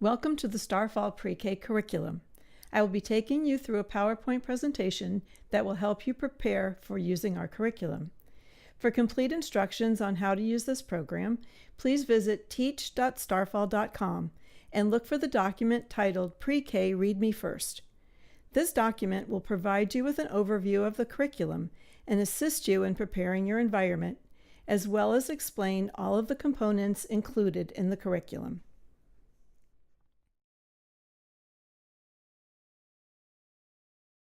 Welcome to the Starfall Pre-K curriculum. I will be taking you through a PowerPoint presentation that will help you prepare for using our curriculum. For complete instructions on how to use this program, please visit teach.starfall.com and look for the document titled Pre-K Read Me First. This document will provide you with an overview of the curriculum and assist you in preparing your environment, as well as explain all of the components included in the curriculum.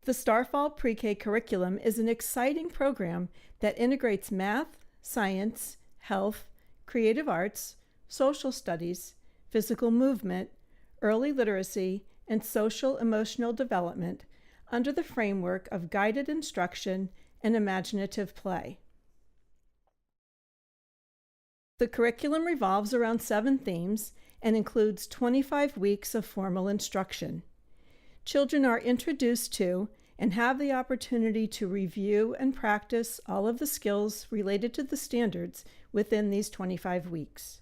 The Starfall Pre-K curriculum is an exciting program that integrates math, science, health, creative arts, social studies, physical movement, early literacy, and social-emotional development under the framework of guided instruction and imaginative play. The curriculum revolves around 7 themes and includes 25 weeks of formal instruction. Children are introduced to and have the opportunity to review and practice all of the skills related to the standards within these 25 weeks.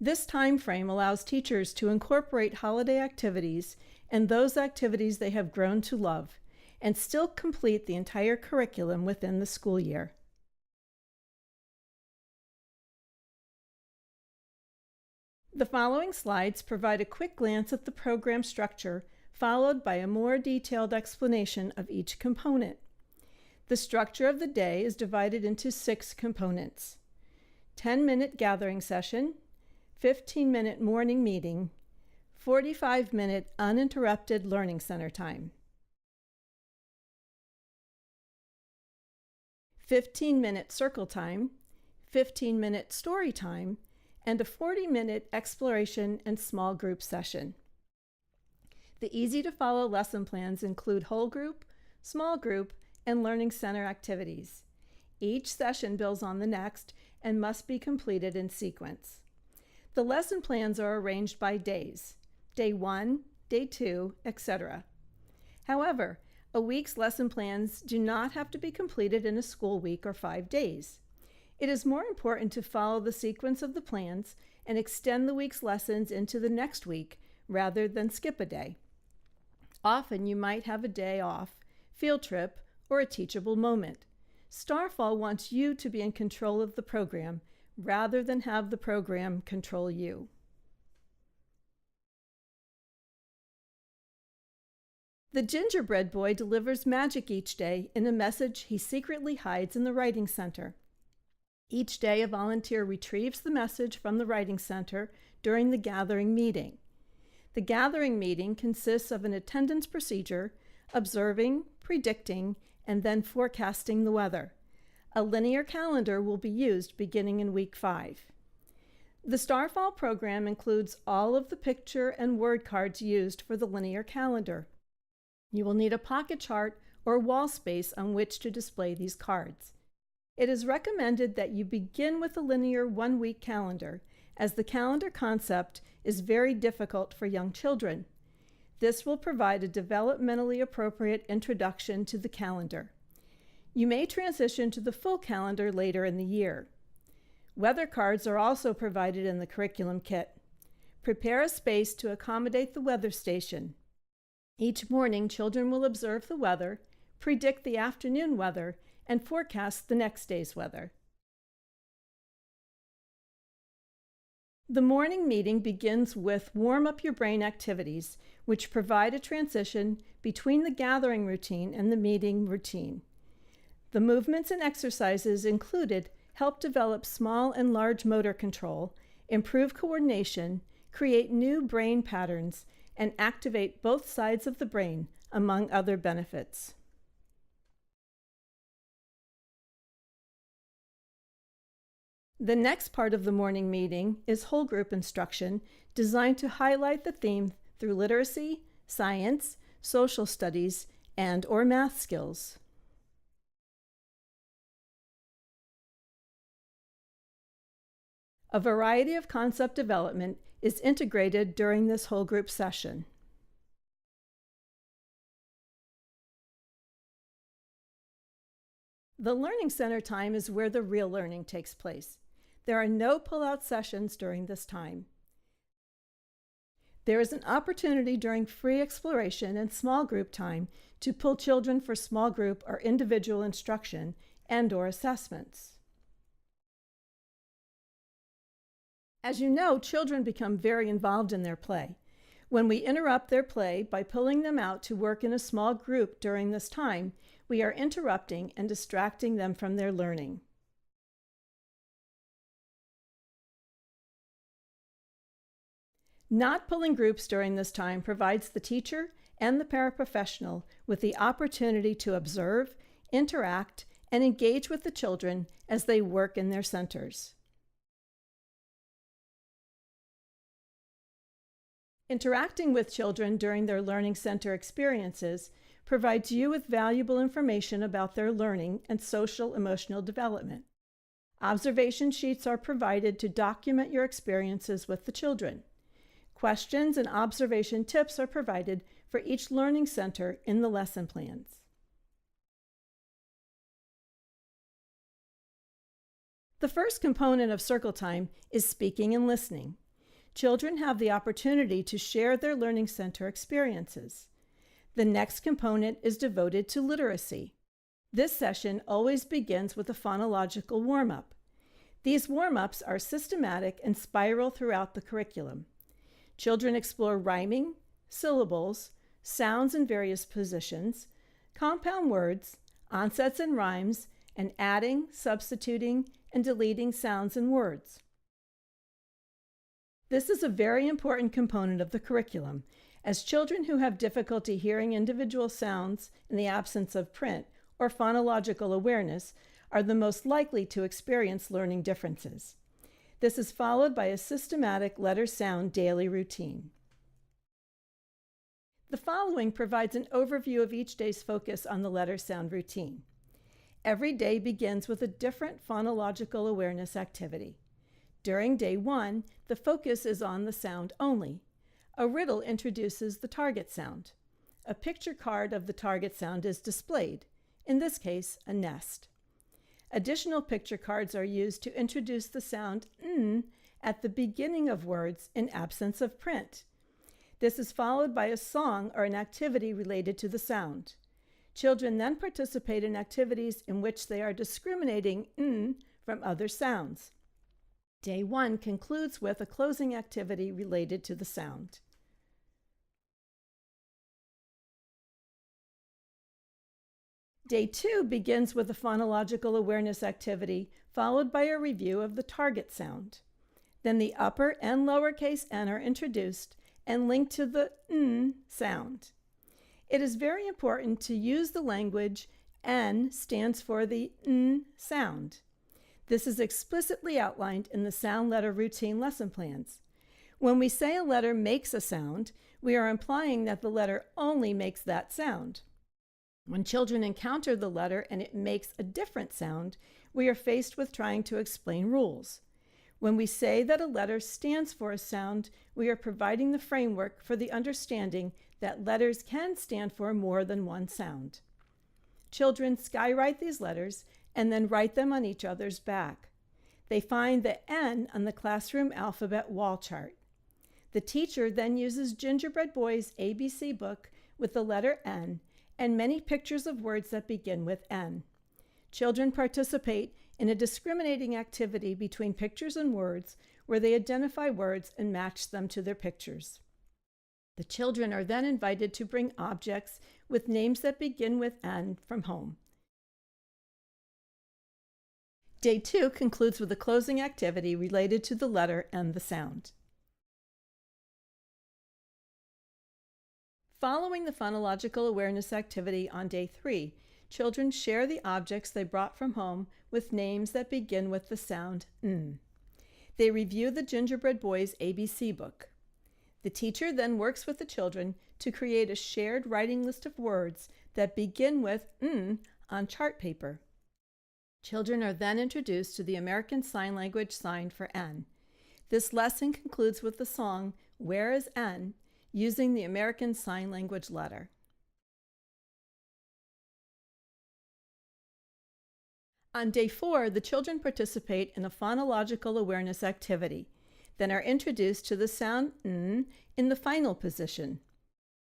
This time frame allows teachers to incorporate holiday activities and those activities they have grown to love, and still complete the entire curriculum within the school year. The following slides provide a quick glance at the program structure, followed by a more detailed explanation of each component. The structure of the day is divided into 6 components: 10-minute gathering session, 15-minute morning meeting, 45-minute uninterrupted learning center time, 15-minute circle time, 15-minute story time, and a 40-minute exploration and small group session. The easy-to-follow lesson plans include whole group, small group, and learning center activities. Each session builds on the next and must be completed in sequence. The lesson plans are arranged by days, day 1, day 2, etc. However, a week's lesson plans do not have to be completed in a school week or 5 days. It is more important to follow the sequence of the plans and extend the week's lessons into the next week rather than skip a day. Often you might have a day off, field trip, or a teachable moment. Starfall wants you to be in control of the program rather than have the program control you. The gingerbread boy delivers magic each day in a message he secretly hides in the writing center. Each day, a volunteer retrieves the message from the writing center during the gathering meeting. The gathering meeting consists of an attendance procedure, observing, predicting, and then forecasting the weather. A linear calendar will be used beginning in week 5. The Starfall program includes all of the picture and word cards used for the linear calendar. You will need a pocket chart or wall space on which to display these cards. It is recommended that you begin with a linear 1-week calendar, as the calendar concept is very difficult for young children. This will provide a developmentally appropriate introduction to the calendar. You may transition to the full calendar later in the year. Weather cards are also provided in the curriculum kit. Prepare a space to accommodate the weather station. Each morning, children will observe the weather, predict the afternoon weather, and forecast the next day's weather. The morning meeting begins with warm up your brain activities, which provide a transition between the gathering routine and the meeting routine. The movements and exercises included help develop small and large motor control, improve coordination, create new brain patterns, and activate both sides of the brain, among other benefits. The next part of the morning meeting is whole group instruction, designed to highlight the theme through literacy, science, social studies, and/or math skills. A variety of concept development is integrated during this whole group session. The Learning Center time is where the real learning takes place. There are no pull-out sessions during this time. There is an opportunity during free exploration and small group time to pull children for small group or individual instruction and/or assessments. As you know, children become very involved in their play. When we interrupt their play by pulling them out to work in a small group during this time, we are interrupting and distracting them from their learning. Not pulling groups during this time provides the teacher and the paraprofessional with the opportunity to observe, interact, and engage with the children as they work in their centers. Interacting with children during their learning center experiences provides you with valuable information about their learning and social emotional development. Observation sheets are provided to document your experiences with the children. Questions and observation tips are provided for each learning center in the lesson plans. The first component of circle time is speaking and listening. Children have the opportunity to share their learning center experiences. The next component is devoted to literacy. This session always begins with a phonological warm-up. These warm-ups are systematic and spiral throughout the curriculum. Children explore rhyming, syllables, sounds in various positions, compound words, onsets and rhymes, and adding, substituting, and deleting sounds and words. This is a very important component of the curriculum, as children who have difficulty hearing individual sounds in the absence of print or phonological awareness are the most likely to experience learning differences. This is followed by a systematic letter-sound daily routine. The following provides an overview of each day's focus on the letter-sound routine. Every day begins with a different phonological awareness activity. During day 1, the focus is on the sound only. A riddle introduces the target sound. A picture card of the target sound is displayed, in this case, a nest. Additional picture cards are used to introduce the sound n at the beginning of words in absence of print. This is followed by a song or an activity related to the sound. Children then participate in activities in which they are discriminating n from other sounds. Day 1 concludes with a closing activity related to the sound. Day 2 begins with a phonological awareness activity, followed by a review of the target sound. Then the upper and lowercase n are introduced and linked to the n sound. It is very important to use the language n stands for the n sound. This is explicitly outlined in the sound letter routine lesson plans. When we say a letter makes a sound, we are implying that the letter only makes that sound. When children encounter the letter and it makes a different sound, we are faced with trying to explain rules. When we say that a letter stands for a sound, we are providing the framework for the understanding that letters can stand for more than one sound. Children skywrite these letters and then write them on each other's back. They find the N on the classroom alphabet wall chart. The teacher then uses Gingerbread Boy's ABC book with the letter N and many pictures of words that begin with N. Children participate in a discriminating activity between pictures and words where they identify words and match them to their pictures. The children are then invited to bring objects with names that begin with N from home. Day 2 concludes with a closing activity related to the letter and the sound. Following the phonological awareness activity on day 3, children share the objects they brought from home with names that begin with the sound N. They review the Gingerbread Boy's ABC book. The teacher then works with the children to create a shared writing list of words that begin with N on chart paper. Children are then introduced to the American Sign Language sign for N. This lesson concludes with the song Where is N? Using the American Sign Language letter. On day 4, the children participate in a phonological awareness activity, then are introduced to the sound n in the final position.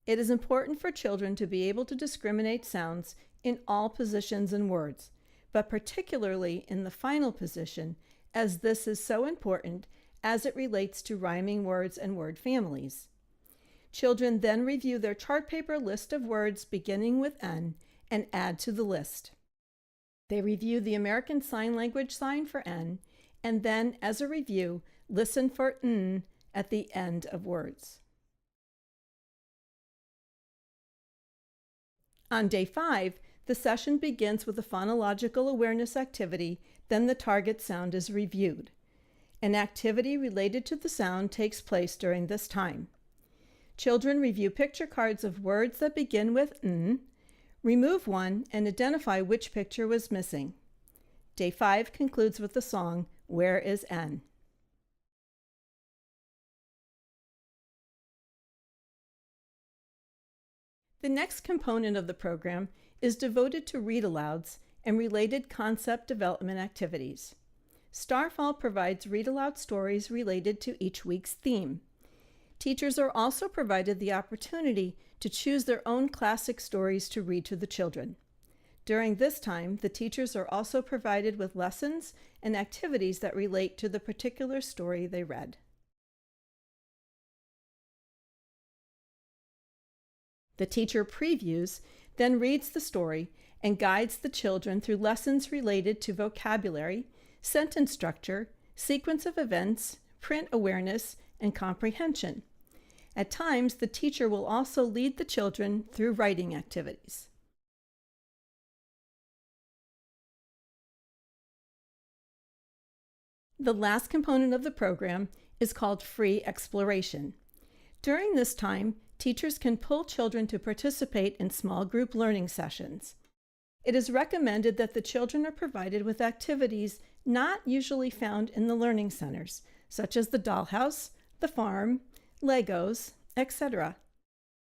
It is important for children to be able to discriminate sounds in all positions in words, but particularly in the final position, as this is so important as it relates to rhyming words and word families. Children then review their chart paper list of words beginning with N and add to the list. They review the American Sign Language sign for N, and then, as a review, listen for N at the end of words. On day 5, the session begins with a phonological awareness activity, then the target sound is reviewed. An activity related to the sound takes place during this time. Children review picture cards of words that begin with N, remove one, and identify which picture was missing. Day 5 concludes with the song, Where is N? The next component of the program is devoted to read-alouds and related concept development activities. Starfall provides read-aloud stories related to each week's theme. Teachers are also provided the opportunity to choose their own classic stories to read to the children. During this time, the teachers are also provided with lessons and activities that relate to the particular story they read. The teacher previews, then reads the story and guides the children through lessons related to vocabulary, sentence structure, sequence of events, print awareness, and comprehension. At times, the teacher will also lead the children through writing activities. The last component of the program is called free exploration. During this time, teachers can pull children to participate in small group learning sessions. It is recommended that the children are provided with activities not usually found in the learning centers, such as the dollhouse, the farm, Legos, etc.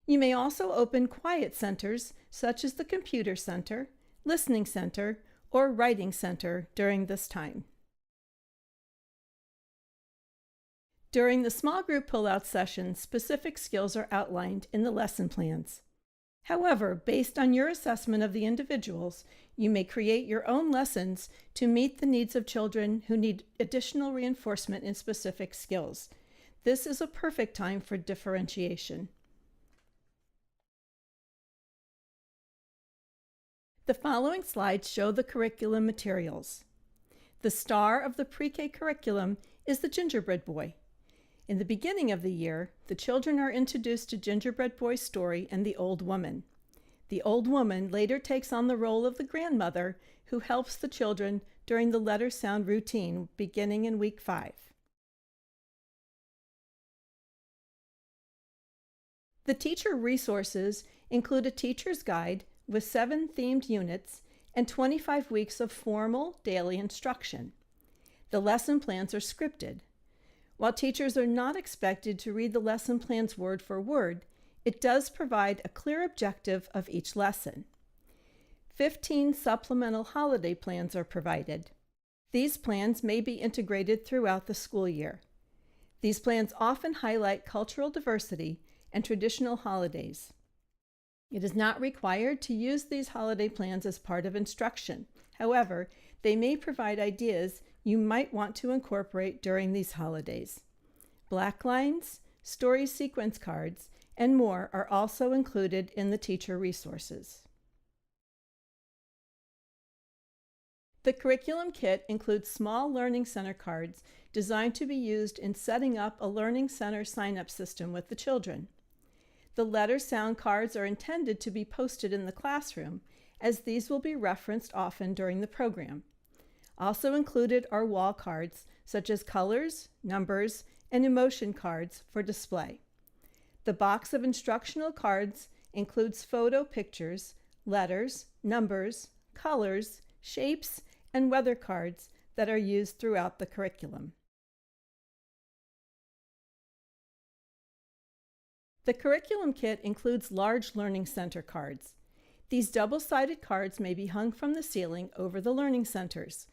You may also open quiet centers, such as the computer center, listening center, or writing center during this time. During the small group pull-out sessions, specific skills are outlined in the lesson plans. However, based on your assessment of the individuals, you may create your own lessons to meet the needs of children who need additional reinforcement in specific skills. This is a perfect time for differentiation. The following slides show the curriculum materials. The star of the pre-K curriculum is the gingerbread boy. In the beginning of the year, the children are introduced to Gingerbread Boy's story and the old woman. The old woman later takes on the role of the grandmother who helps the children during the letter sound routine beginning in week 5. The teacher resources include a teacher's guide with 7 themed units and 25 weeks of formal daily instruction. The lesson plans are scripted. While teachers are not expected to read the lesson plans word for word, it does provide a clear objective of each lesson. 15 supplemental holiday plans are provided. These plans may be integrated throughout the school year. These plans often highlight cultural diversity and traditional holidays. It is not required to use these holiday plans as part of instruction. However, they may provide ideas you might want to incorporate during these holidays. Black lines, story sequence cards, and more are also included in the teacher resources. The curriculum kit includes small Learning Center cards designed to be used in setting up a Learning Center sign-up system with the children. The letter sound cards are intended to be posted in the classroom, as these will be referenced often during the program. Also included are wall cards, such as colors, numbers, and emotion cards for display. The box of instructional cards includes photo pictures, letters, numbers, colors, shapes, and weather cards that are used throughout the curriculum. The curriculum kit includes large Learning Center cards. These double-sided cards may be hung from the ceiling over the learning centers.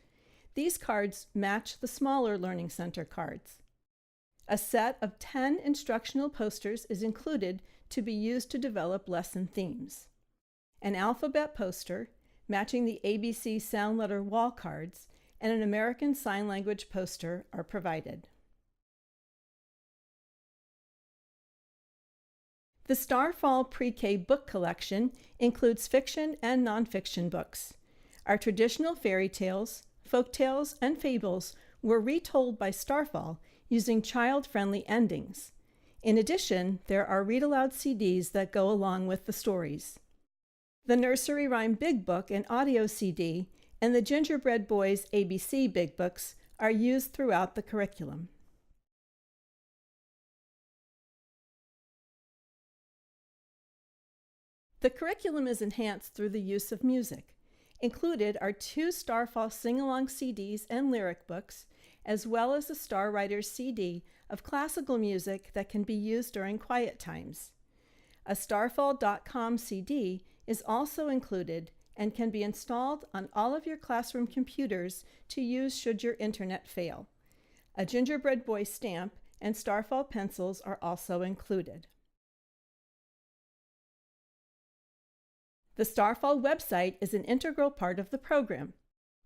These cards match the smaller learning center cards. A set of 10 instructional posters is included to be used to develop lesson themes. An alphabet poster, matching the ABC sound letter wall cards, and an American Sign Language poster are provided. The Starfall Pre-K book collection includes fiction and nonfiction books. Our traditional fairy tales, folk tales, and fables were retold by Starfall using child-friendly endings. In addition, there are read-aloud CDs that go along with the stories. The Nursery Rhyme Big Book and audio CD and the Gingerbread Boys ABC Big Books are used throughout the curriculum. The curriculum is enhanced through the use of music. Included are 2 Starfall sing-along CDs and lyric books, as well as a Star Writers CD of classical music that can be used during quiet times. A Starfall.com CD is also included and can be installed on all of your classroom computers to use should your internet fail. A Gingerbread Boy stamp and Starfall pencils are also included. The Starfall website is an integral part of the program.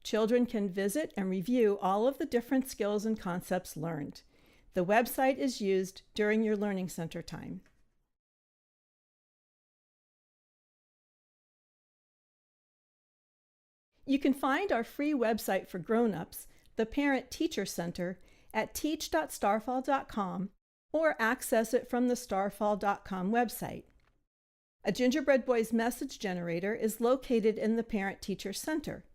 Children can visit and review all of the different skills and concepts learned. The website is used during your Learning Center time. You can find our free website for grown-ups, the Parent Teacher Center, at teach.starfall.com or access it from the starfall.com website. A Gingerbread Boys message generator is located in the Parent Teacher Center.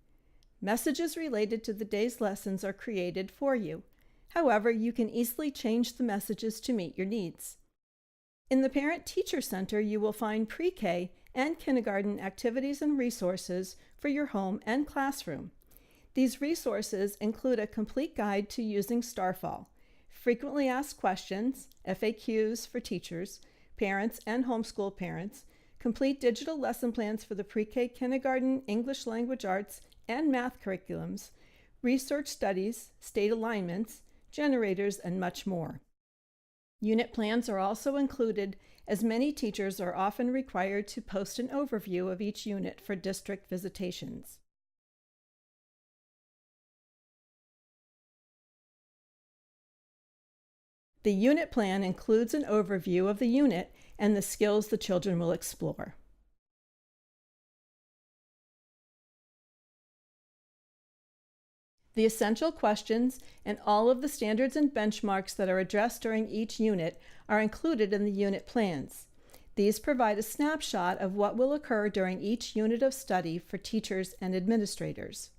Messages related to the day's lessons are created for you. However, you can easily change the messages to meet your needs. In the Parent Teacher Center, you will find pre-K and kindergarten activities and resources for your home and classroom. These resources include a complete guide to using Starfall, frequently asked questions, FAQs for teachers, parents, and homeschool parents, complete digital lesson plans for the pre-K, kindergarten, English language arts, and math curriculums, research studies, state alignments, generators, and much more. Unit plans are also included, as many teachers are often required to post an overview of each unit for district visitations. The unit plan includes an overview of the unit and the skills the children will explore. The essential questions and all of the standards and benchmarks that are addressed during each unit are included in the unit plans. These provide a snapshot of what will occur during each unit of study for teachers and administrators.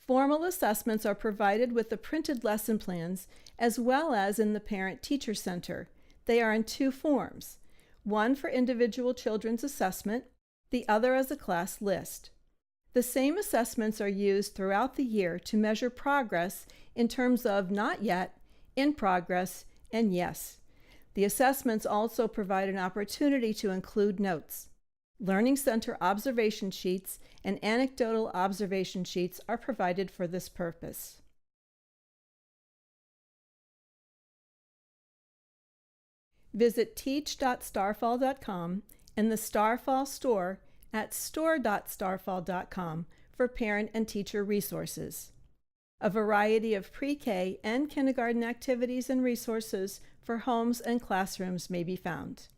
Formal assessments are provided with the printed lesson plans as well as in the Parent Teacher Center. They are in 2 forms, one for individual children's assessment, the other as a class list. The same assessments are used throughout the year to measure progress in terms of not yet, in progress, and yes. The assessments also provide an opportunity to include notes. Learning Center observation sheets and anecdotal observation sheets are provided for this purpose. Visit teach.starfall.com and the Starfall store at store.starfall.com for parent and teacher resources. A variety of pre-K and kindergarten activities and resources for homes and classrooms may be found.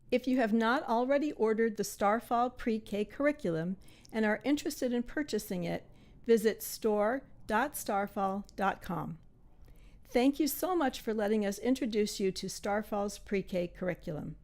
If you have not already ordered the Starfall Pre-K curriculum and are interested in purchasing it, visit store.starfall.com. Thank you so much for letting us introduce you to Starfall's Pre-K curriculum.